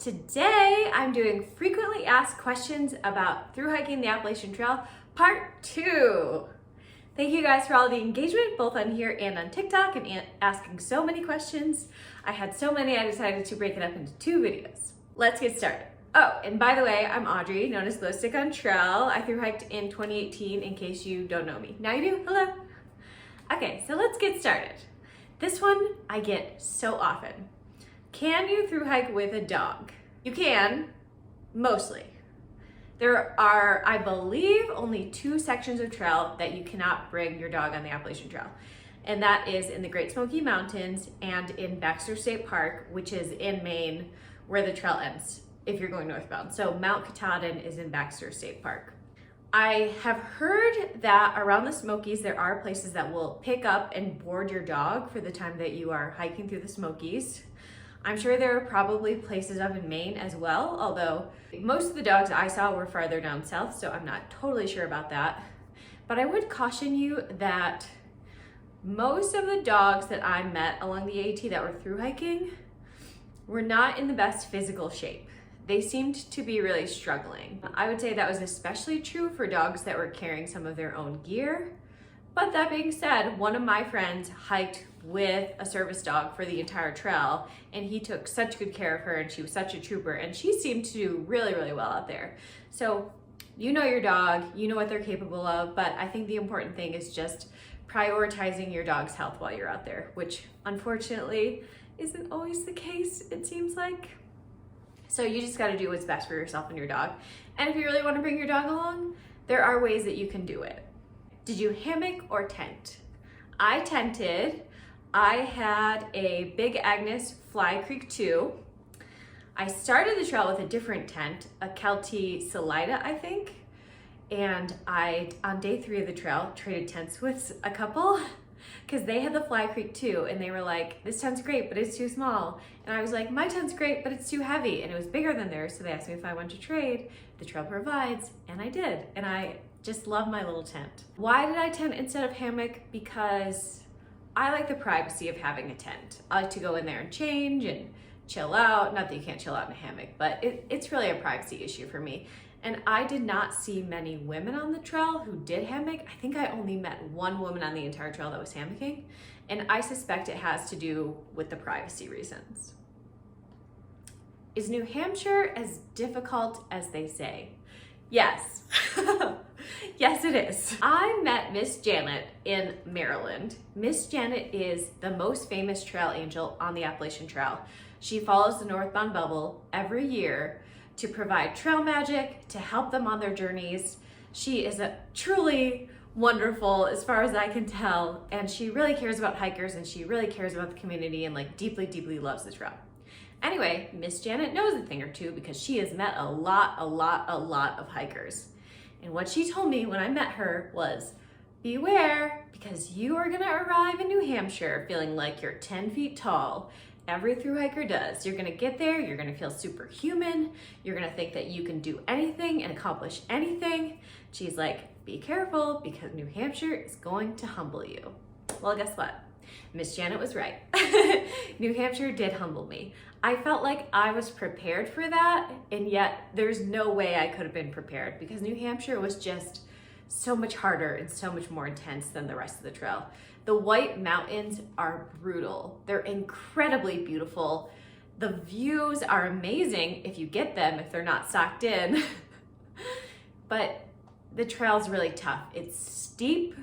Today, I'm doing frequently asked questions about through hiking the Appalachian Trail, part 2. Thank you guys for all the engagement, both on here and on TikTok, and asking so many questions. I had so many, I decided to break it up into 2 videos. Let's get started. Oh, and by the way, I'm Audrey, known as Glow Stick on Trail. I thru-hiked in 2018, in case you don't know me. Now you do, hello. Okay, so let's get started. This one I get so often. Can you thru-hike with a dog? You can, mostly. There are, I believe, only 2 sections of trail that you cannot bring your dog on the Appalachian Trail. And that is in the Great Smoky Mountains and in Baxter State Park, which is in Maine, where the trail ends, if you're going northbound. So Mount Katahdin is in Baxter State Park. I have heard that around the Smokies, there are places that will pick up and board your dog for the time that you are hiking through the Smokies. I'm sure there are probably places up in Maine as well, although most of the dogs I saw were farther down south, so I'm not totally sure about that. But I would caution you that most of the dogs that I met along the AT that were through hiking were not in the best physical shape. They seemed to be really struggling. I would say that was especially true for dogs that were carrying some of their own gear. But that being said, one of my friends hiked with a service dog for the entire trail, and he took such good care of her, and she was such a trooper, and she seemed to do really, really well out there. So you know your dog, you know what they're capable of, but I think the important thing is just prioritizing your dog's health while you're out there, which unfortunately isn't always the case, it seems like. So you just gotta do what's best for yourself and your dog. And if you really wanna bring your dog along, there are ways that you can do it. Did you hammock or tent? I tented. I had a Big Agnes Fly Creek 2. I started the trail with a different tent, a Kelty Salida, I think. And on day 3 of the trail, traded tents with a couple because they had the Fly Creek 2 and they were like, this tent's great, but it's too small. And I was like, my tent's great, but it's too heavy. And it was bigger than theirs, so they asked me if I wanted to trade. The trail provides, and I did. And I just love my little tent. Why did I tent instead of hammock? Because I like the privacy of having a tent. I like to go in there and change and chill out. Not that you can't chill out in a hammock, but it's really a privacy issue for me. And I did not see many women on the trail who did hammock. I think I only met one woman on the entire trail that was hammocking. And I suspect it has to do with the privacy reasons. Is New Hampshire as difficult as they say? Yes. Yes, it is. I met Miss Janet in Maryland. Miss Janet is the most famous trail angel on the Appalachian Trail. She follows the northbound bubble every year to provide trail magic, to help them on their journeys. She is a truly wonderful, as far as I can tell, and she really cares about hikers, and she really cares about the community, and like deeply, deeply loves the trail. Anyway, Miss Janet knows a thing or two because she has met a lot of hikers. And what she told me when I met her was, beware, because you are gonna arrive in New Hampshire feeling like you're 10 feet tall. Every thru-hiker does. You're gonna get there, you're gonna feel superhuman, you're gonna think that you can do anything and accomplish anything. She's like, be careful because New Hampshire is going to humble you. Well, guess what? Miss Janet was right. New Hampshire did humble me. I felt like I was prepared for that, and yet there's no way I could have been prepared because New Hampshire was just so much harder and so much more intense than the rest of the trail. The White Mountains are brutal. They're incredibly beautiful. The views are amazing if you get them, if they're not socked in. But the trail's really tough. It's steep.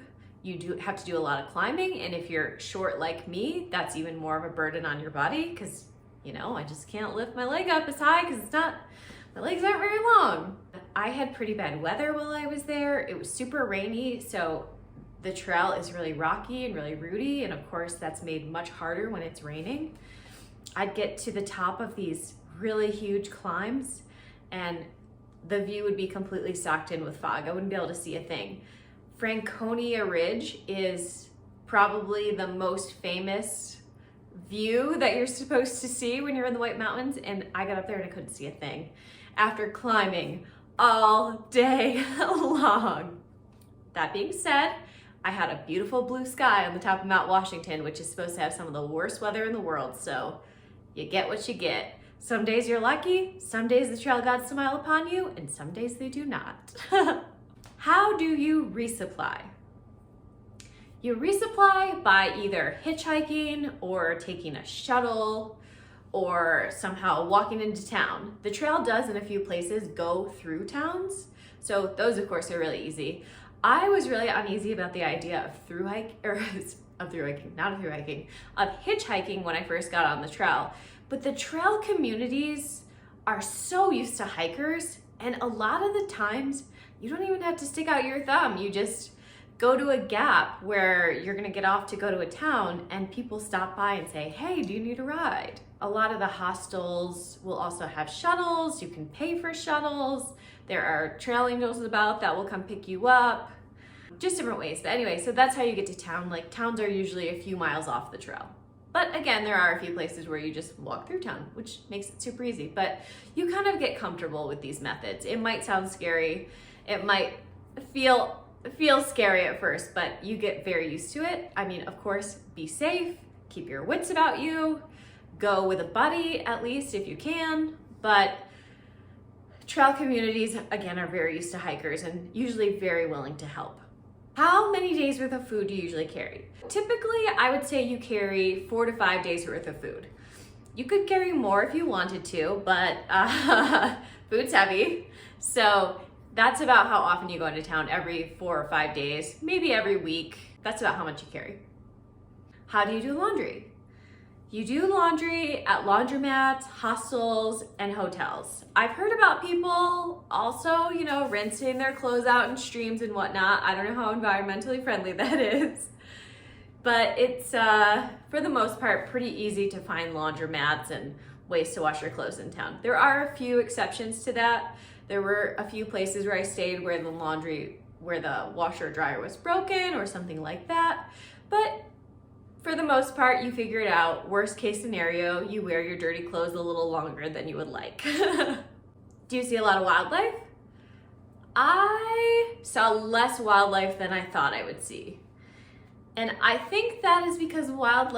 You do have to do a lot of climbing, and if you're short like me, that's even more of a burden on your body because, you know, I just can't lift my leg up as high because my legs aren't very long. I had pretty bad weather while I was there. It was super rainy, so the trail is really rocky and really rooty, and of course that's made much harder when it's raining. I'd get to the top of these really huge climbs and the view would be completely socked in with fog. I wouldn't be able to see a thing. Franconia Ridge is probably the most famous view that you're supposed to see when you're in the White Mountains, and I got up there and I couldn't see a thing after climbing all day long. That being said, I had a beautiful blue sky on the top of Mount Washington, which is supposed to have some of the worst weather in the world, so you get what you get. Some days you're lucky, some days the trail gods smile upon you, and some days they do not. How do you resupply? You resupply by either hitchhiking or taking a shuttle or somehow walking into town. The trail does in a few places go through towns, so those of course are really easy. I was really uneasy about the idea of hitchhiking when I first got on the trail. But the trail communities are so used to hikers, and a lot of the times you don't even have to stick out your thumb. You just go to a gap where you're gonna get off to go to a town and people stop by and say, hey, do you need a ride? A lot of the hostels will also have shuttles. You can pay for shuttles. There are trail angels about that will come pick you up. Just different ways. But anyway, so that's how you get to town. Like, towns are usually a few miles off the trail. But again, there are a few places where you just walk through town, which makes it super easy. But you kind of get comfortable with these methods. It might sound scary. It might feel scary at first, but you get very used to it. I mean, of course, be safe, keep your wits about you, go with a buddy at least if you can. But trail communities, again, are very used to hikers and usually very willing to help. How many days worth of food do you usually carry? Typically, I would say you carry 4 to 5 days worth of food. You could carry more if you wanted to, but food's heavy. So that's about how often you go into town, every 4 or 5 days, maybe every week. That's about how much you carry. How do you do laundry? You do laundry at laundromats, hostels, and hotels. I've heard about people also, rinsing their clothes out in streams and whatnot. I don't know how environmentally friendly that is. But it's, for the most part, pretty easy to find laundromats and ways to wash your clothes in town. There are a few exceptions to that. There were a few places where I stayed where the washer dryer was broken or something like that. But for the most part, you figure it out. Worst case scenario, you wear your dirty clothes a little longer than you would like. Do you see a lot of wildlife? I saw less wildlife than I thought I would see. And I think that is because wild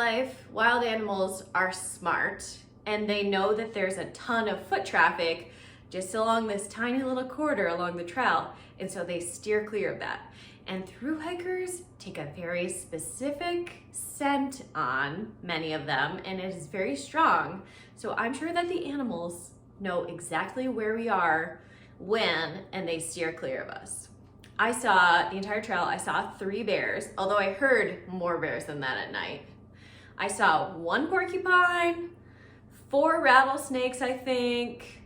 animals are smart and they know that there's a ton of foot traffic just along this tiny little corridor along the trail. And so they steer clear of that. And thru-hikers take a very specific scent on many of them, and it is very strong. So I'm sure that the animals know exactly where we are when, and they steer clear of us. I saw the entire trail, I saw 3 bears, although I heard more bears than that at night. I saw 1 porcupine, 4 rattlesnakes, I think.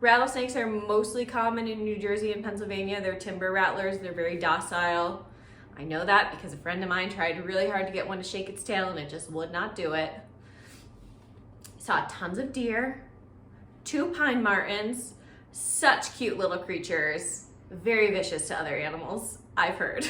Rattlesnakes are mostly common in New Jersey and Pennsylvania. They're timber rattlers. They're very docile. I know that because a friend of mine tried really hard to get one to shake its tail and it just would not do it. Saw tons of deer, 2 pine martens, such cute little creatures, very vicious to other animals, I've heard.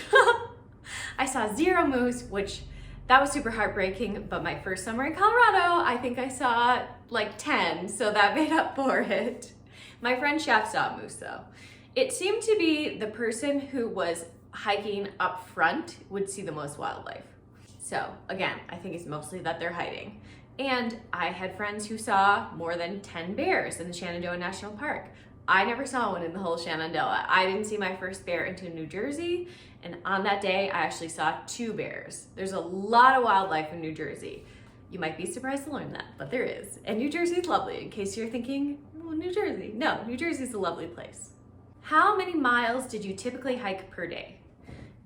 I saw 0 moose, which that was super heartbreaking, but my first summer in Colorado, I think I saw like 10, so that made up for it. My friend Chef saw a moose though. It seemed to be the person who was hiking up front would see the most wildlife. So again, I think it's mostly that they're hiding. And I had friends who saw more than 10 bears in the Shenandoah National Park. I never saw one in the whole Shenandoah. I didn't see my first bear until New Jersey, and on that day, I actually saw 2 bears. There's a lot of wildlife in New Jersey. You might be surprised to learn that, but there is. And New Jersey's lovely, in case you're thinking, well, New Jersey. No, New Jersey's a lovely place. How many miles did you typically hike per day?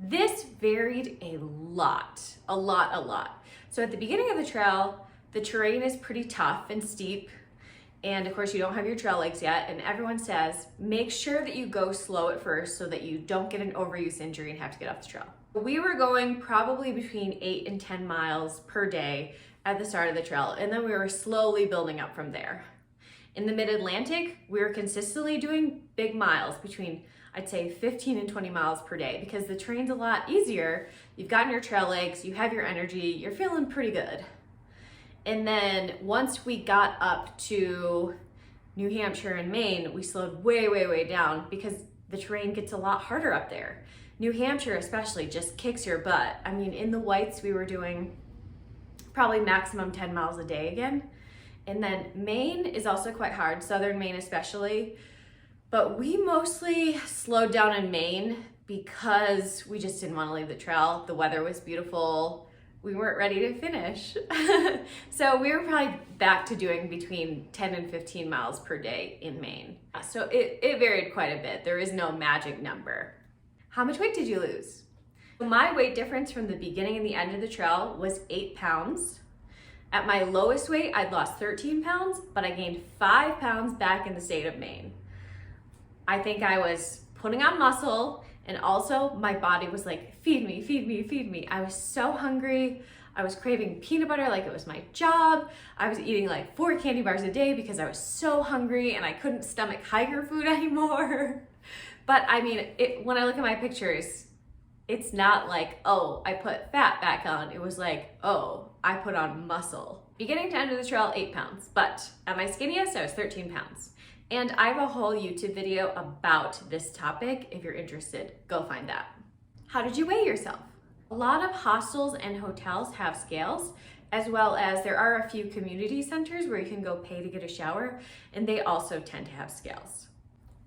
This varied a lot. So at the beginning of the trail, the terrain is pretty tough and steep. And of course you don't have your trail legs yet. And everyone says, make sure that you go slow at first so that you don't get an overuse injury and have to get off the trail. We were going probably between 8 and 10 miles per day at the start of the trail. And then we were slowly building up from there. In the mid-Atlantic, we were consistently doing big miles between, I'd say 15 and 20 miles per day because the terrain's a lot easier. You've gotten your trail legs, you have your energy, you're feeling pretty good. And then once we got up to New Hampshire and Maine, we slowed way down because the terrain gets a lot harder up there. New Hampshire especially just kicks your butt. I mean, in the whites, we were doing probably maximum 10 miles a day again. And then Maine is also quite hard, southern Maine especially. But we mostly slowed down in Maine because we just didn't want to leave the trail. The weather was beautiful. We weren't ready to finish. So we were probably back to doing between 10 and 15 miles per day in Maine. So it varied quite a bit. There is no magic number. How much weight did you lose? My weight difference from the beginning and the end of the trail was 8 pounds. At my lowest weight, I'd lost 13 pounds, but I gained 5 pounds back in the state of Maine. I think I was putting on muscle, and also my body was like, feed me, feed me, feed me. I was so hungry. I was craving peanut butter like it was my job. I was eating like 4 candy bars a day because I was so hungry and I couldn't stomach hiker food anymore. But I mean, when I look at my pictures, it's not like, oh, I put fat back on. It was like, oh, I put on muscle. Beginning to end of the trail, 8 pounds. But at my skinniest, I was 13 pounds. And I have a whole YouTube video about this topic. If you're interested, go find that. How did you weigh yourself? A lot of hostels and hotels have scales, as well as there are a few community centers where you can go pay to get a shower, and they also tend to have scales.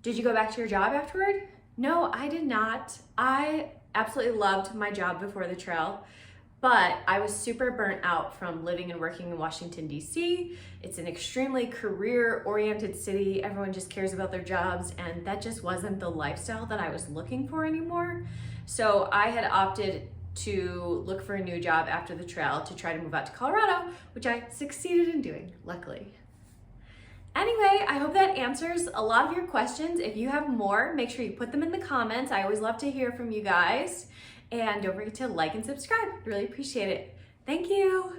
Did you go back to your job afterward? No, I did not. I absolutely loved my job before the trail, but I was super burnt out from living and working in Washington, D.C. It's an extremely career-oriented city. Everyone just cares about their jobs, and that just wasn't the lifestyle that I was looking for anymore. So I had opted to look for a new job after the trail to try to move out to Colorado, which I succeeded in doing, luckily. Anyway, I hope that answers a lot of your questions. If you have more, make sure you put them in the comments. I always love to hear from you guys. And don't forget to like and subscribe. Really appreciate it. Thank you.